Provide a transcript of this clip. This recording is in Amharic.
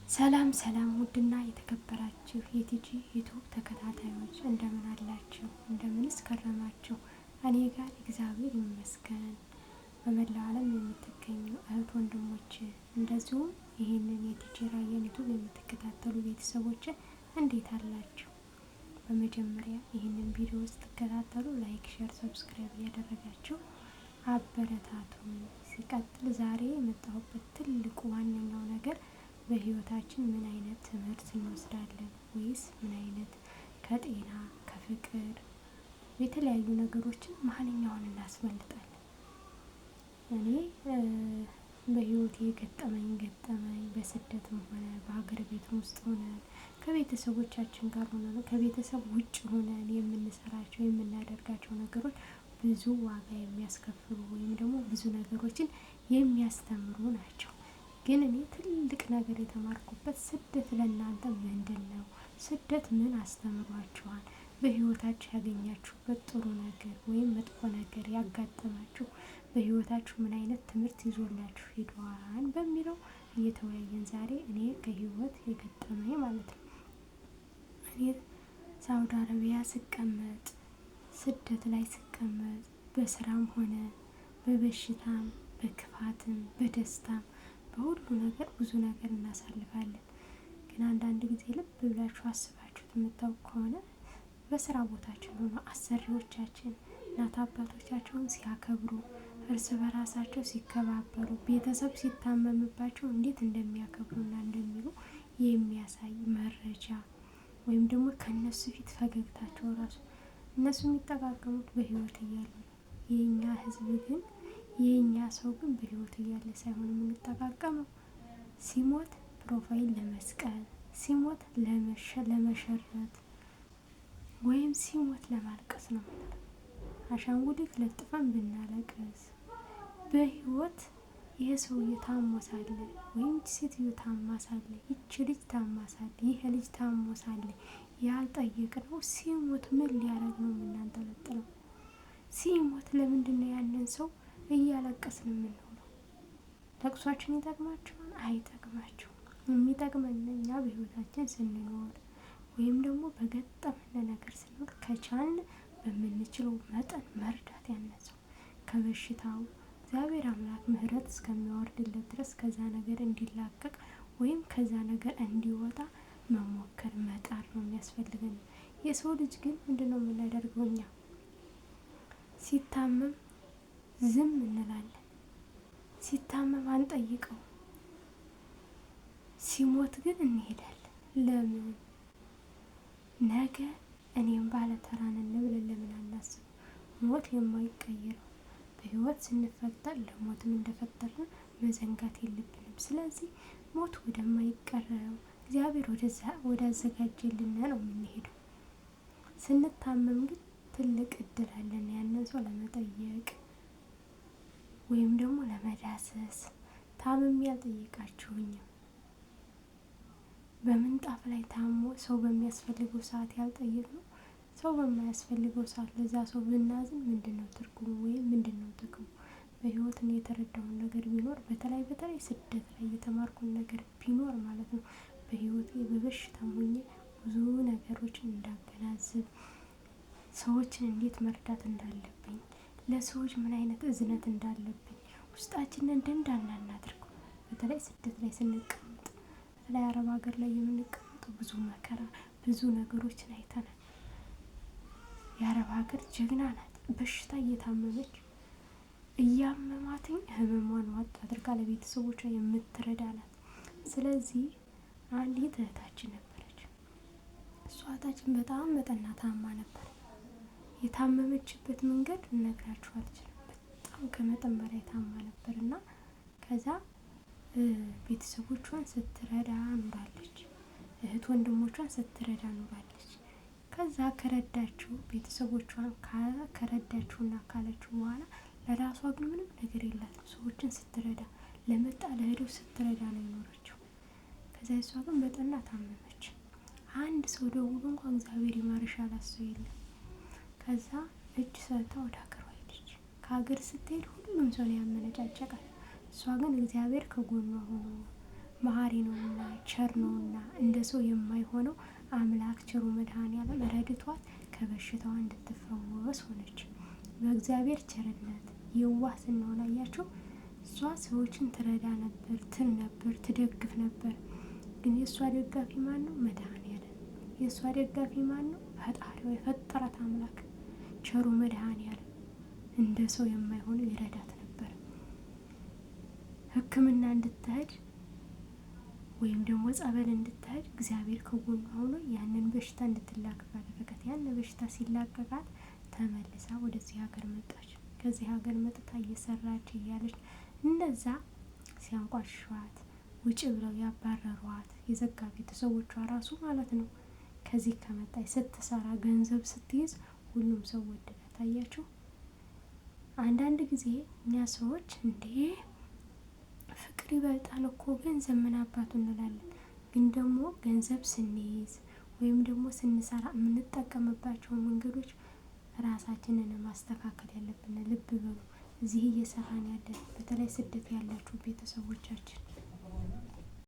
ሰላም ሰላም ውድና የተከበራችሁ የቲጂ ዩቱብ ተከታታዮች እንደምን አላችሁ? እንደምንስ ከረማችሁ? እኔ ጋር እግዚአብሔር ይመስገን። በመላው ዓለም የምትገኙ እህት ወንድሞች እንደዚሁም ይህንን የቲጂ ራያን ዩቱብ የምትከታተሉ ቤተሰቦች እንዴት አላችሁ? በመጀመሪያ ይህንን ቪዲዮ ስትከታተሉ ላይክ፣ ሼር፣ ሰብስክራይብ እያደረጋችሁ አበረታቱን። ሲቀጥል ዛሬ የመጣሁበት ትልቁ ዋነኛው ነገር በህይወታችን ምን አይነት ትምህርት እንወስዳለን ወይስ ምን አይነት ከጤና ከፍቅር የተለያዩ ነገሮችን ማንኛውን እናስመልጣለን? እኔ በህይወቴ ገጠመኝ በስደትም ሆነ በሀገር ቤት ውስጥ ሆነን ከቤተሰቦቻችን ጋር ሆነን ከቤተሰብ ውጭ ሆነን የምንሰራቸው የምናደርጋቸው ነገሮች ብዙ ዋጋ የሚያስከፍሉ ወይም ደግሞ ብዙ ነገሮችን የሚያስተምሩ ናቸው። ግን እኔ ትልቅ ነገር የተማርኩበት ስደት ለእናንተ ምንድን ነው? ስደት ምን አስተምሯችኋል? በህይወታችሁ ያገኛችሁበት ጥሩ ነገር ወይም መጥፎ ነገር ያጋጠማችሁ በህይወታችሁ ምን አይነት ትምህርት ይዞላችሁ ሄዷል በሚለው እየተወያየን ዛሬ እኔ ከህይወት የገጠመኝ ማለት ነው። እኔ ሳውዲ አረቢያ ስቀመጥ ስደት ላይ ስቀመጥ በስራም ሆነ በበሽታም በክፋትም በደስታም በሁሉ ነገር ብዙ ነገር እናሳልፋለን። ግን አንዳንድ ጊዜ ልብ ብላችሁ አስባችሁት የምታውቁ ከሆነ በስራ ቦታችን ሆኖ አሰሪዎቻችን እናት አባቶቻቸውን ሲያከብሩ እርስ በራሳቸው ሲከባበሩ ቤተሰብ ሲታመምባቸው እንዴት እንደሚያከብሩና እንደሚሉ የሚያሳይ መረጃ ወይም ደግሞ ከነሱ ፊት ፈገግታቸው ራሱ እነሱ የሚጠቃቀሙት በህይወት እያሉ የኛ ህዝብ ግን የኛ ሰው ግን በህይወት እያለ ሳይሆን የምንጠቃቀመው ሲሞት ፕሮፋይል ለመስቀል ሲሞት ለመሸረት ወይም ሲሞት ለማልቀስ ነው። አሻንጉሊት ለጥፈን ብናለቅስ በህይወት ይሄ ሰውዬ ታሞ ሳለ ወይም ሴትዮ ታማ ሳለ ይቺ ልጅ ታማ ሳለ ይሄ ልጅ ታሞ ሳለ ያልጠየቅነው ሲሞት ምን ሊያደርግ ነው የምናንጠለጥለው? ሲሞት ለምንድነው ያንን ሰው እያለቀስን የምንውለው? ለቅሷችን ይጠቅማችኋል? አይጠቅማችሁም። የሚጠቅመን እኛ በህይወታችን ስንኖር ወይም ደግሞ በገጠመን ነገር ስንኖር ከቻልን በምንችለው መጠን መርዳት ያነሰው ከበሽታው እግዚአብሔር አምላክ ምህረት እስከሚያወርድለት ድረስ ከዛ ነገር እንዲላቀቅ ወይም ከዛ ነገር እንዲወጣ መሞከር መጣር ነው የሚያስፈልገን። የሰው ልጅ ግን ምንድነው የምናደርገው? እኛ ሲታመም ዝም እንላለን። ሲታመም አንጠይቀው። ሲሞት ግን እንሄዳለን። ለምን? ነገ እኔም ባለተራ ነኝ ብለን ለምን አናስብ? ሞት የማይቀየረው በህይወት ስንፈጠር ለሞትም እንደፈጠርን መዘንጋት የለብንም። ስለዚህ ሞት ወደማይቀረው እግዚአብሔር ወደ አዘጋጀልን ነው የምንሄደው። ስንታመም ግን ትልቅ እድል አለን ያንን ሰው ለመጠየቅ ወይም ደግሞ ለመዳሰስ። ታምሜ ያልጠየቃችሁኝም በምንጣፍ ላይ ታሞ ሰው በሚያስፈልገው ሰዓት ያልጠየቅነው ሰው በማያስፈልገው ሰዓት ለዛ ሰው ብናዝን ምንድነው ትርጉሙ ወይም ምንድነው ጥቅሙ? በህይወት እኔ የተረዳውን ነገር ቢኖር በተለይ ስደት ላይ የተማርኩን ነገር ቢኖር ማለት ነው በህይወቴ በበሽታም ሆኜ ብዙ ነገሮችን እንዳገናዝብ ሰዎችን እንዴት መርዳት እንዳለብኝ ለሰዎች ምን አይነት እዝነት እንዳለብኝ ውስጣችንን ደንዳና እናድርገው። በተለይ ስደት ላይ ስንቀመጥ በተለይ አረብ ሀገር ላይ የምንቀመጠው ብዙ መከራ ብዙ ነገሮችን አይተናል። የአረብ ሀገር ጀግና ናት። በሽታ እየታመመች እያመማትኝ ህመሟን ዋጥ አድርጋ ለቤተሰቦቿ የምትረዳ ናት። ስለዚህ አንዲት እህታችን ነበረች። እሷ እህታችን በጣም መጠና ታማ ነበር። የታመመችበት መንገድ ልነግራችሁ አልችልም። በጣም ከመጠን በላይ ታማ ነበር እና ከዛ ቤተሰቦቿን ስትረዳ ኑራለች። እህት ወንድሞቿን ስትረዳ ኑራለች። ከዛ ከረዳችሁ ቤተሰቦቿን ከረዳችሁና ካለችሁ በኋላ ለራሷ ግን ምንም ነገር የላትም። ሰዎችን ስትረዳ ለመጣ ለሄደው ስትረዳ ነው የኖረችው። ከዛ እሷ ግን በጠና ታመመች። አንድ ሰው ደውሎ እንኳን እግዚአብሔር ይማርሽ አላት ሰው የለም። ከዛ እጅ ሰጥታ ወደ ሀገሯ ሄደች። ከሀገር ስትሄድ ሁሉም ሰው ያመነጫጨቃል። እሷ ግን እግዚአብሔር ከጎኗ ሆኖ መሐሪ ነውና ቸር ነውና እንደ ሰው የማይሆነው አምላክ ቸሩ መድኃኔዓለም ረድቷት ከበሽታዋ እንድትፈወስ ሆነች። በእግዚአብሔር ቸርነት የዋህ ስንሆን አያችሁ፣ እሷ ሰዎችን ትረዳ ነበር፣ ትል ነበር፣ ትደግፍ ነበር። ግን የእሷ ደጋፊ ማን ነው? መድኃኔዓለም። የእሷ ደጋፊ ማን ነው? ፈጣሪዋ የፈጠራት አምላክ ቸሩ መድኃኔዓለም እንደ ሰው የማይሆነው ይረዳት ነበር። ሕክምና እንድትሄድ ወይም ደግሞ ጸበል እንድትሄድ እግዚአብሔር ከጎኗ ሆኖ ያንን በሽታ እንድትላቀቅ አደረጋት። ያንን በሽታ ሲላቀቃት ተመልሳ ወደዚህ ሀገር መጣች። ከዚህ ሀገር መጥታ እየሰራች እያለች እነዛ ሲያንቋሽሿት ውጭ ብለው ያባረሯት የዘጋ ቤተሰቦቿ ራሱ ማለት ነው ከዚህ ከመጣች ስትሰራ ገንዘብ ስትይዝ ሁሉም ሰው ወደዳት። አያችሁ፣ አንዳንድ ጊዜ እኛ ሰዎች እንዴ ፍቅር ይበልጣል እኮ ገንዘብ ምን አባቱ እንላለን። ግን ደግሞ ገንዘብ ስንይዝ ወይም ደግሞ ስንሰራ የምንጠቀምባቸው መንገዶች ራሳችንን ማስተካከል ያለብን። ልብ በሉ፣ እዚህ እየሰራን ያለን በተለይ ስደት ያላችሁ ቤተሰቦቻችን